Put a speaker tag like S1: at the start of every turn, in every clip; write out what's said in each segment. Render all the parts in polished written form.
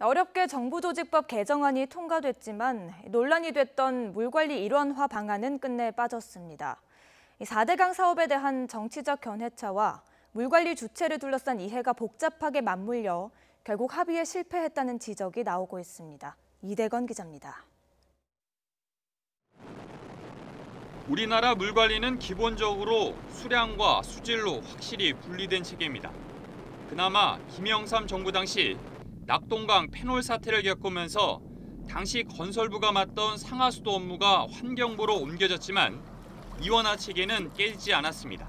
S1: 어렵게 정부조직법 개정안이 통과됐지만 논란이 됐던 물관리 일원화 방안은 끝내 빠졌습니다. 4대강 사업에 대한 정치적 견해차와 물관리 주체를 둘러싼 이해가 복잡하게 맞물려 결국 합의에 실패했다는 지적이 나오고 있습니다. 이대건 기자입니다.
S2: 우리나라 물관리는 기본적으로 수량과 수질로 확실히 분리된 체계입니다. 그나마 김영삼 정부 당시 낙동강 패놀 사태를 겪으면서 당시 건설부가 맡던 상하수도 업무가 환경부로 옮겨졌지만 이원화 체계는 깨지지 않았습니다.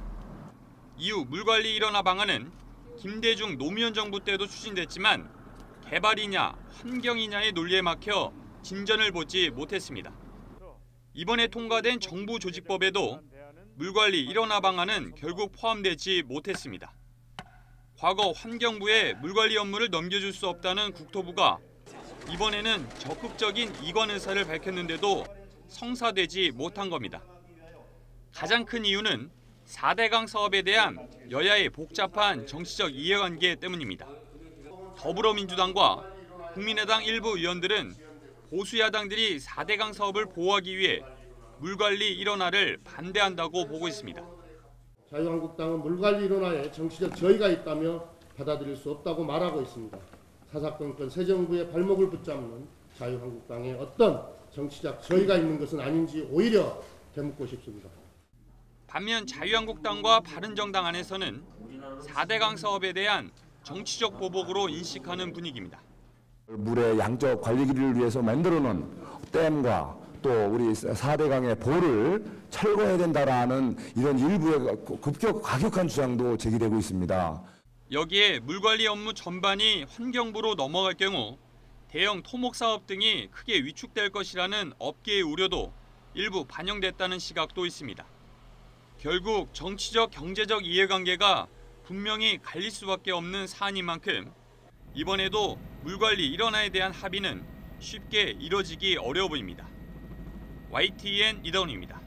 S2: 이후 물관리 일원화 방안은 김대중 노무현 정부 때도 추진됐지만 개발이냐 환경이냐의 논리에 막혀 진전을 보지 못했습니다. 이번에 통과된 정부조직법에도 물관리 일원화 방안은 결국 포함되지 못했습니다. 과거 환경부에 물관리 업무를 넘겨줄 수 없다는 국토부가 이번에는 적극적인 이관 의사를 밝혔는데도 성사되지 못한 겁니다. 가장 큰 이유는 4대강 사업에 대한 여야의 복잡한 정치적 이해관계 때문입니다. 더불어민주당과 국민의당 일부 의원들은 보수 야당들이 4대강 사업을 보호하기 위해 물관리 일원화를 반대한다고 보고 있습니다.
S3: 자유한국당은 물관리 일원화에 정치적 저의가 있다며 받아들일 수 없다고 말하고 있습니다. 사사건건 새 정부의 발목을 붙잡는 자유한국당에 어떤 정치적 저의가 있는 것은 아닌지 오히려 되묻고 싶습니다.
S2: 반면 자유한국당과 바른정당 안에서는 4대강 사업에 대한 정치적 보복으로 인식하는 분위기입니다.
S4: 물의 양적 관리를 위해서 만들어놓은 댐과 또 우리 4대강의 보를 철거해야 된다라는 이런 일부의 과격한 주장도 제기되고 있습니다.
S2: 여기에 물관리 업무 전반이 환경부로 넘어갈 경우 대형 토목 사업 등이 크게 위축될 것이라는 업계의 우려도 일부 반영됐다는 시각도 있습니다. 결국 정치적 경제적 이해관계가 분명히 갈릴 수밖에 없는 사안인 만큼 이번에도 물관리 일원화에 대한 합의는 쉽게 이뤄지기 어려워 보입니다. YTN 이다운입니다.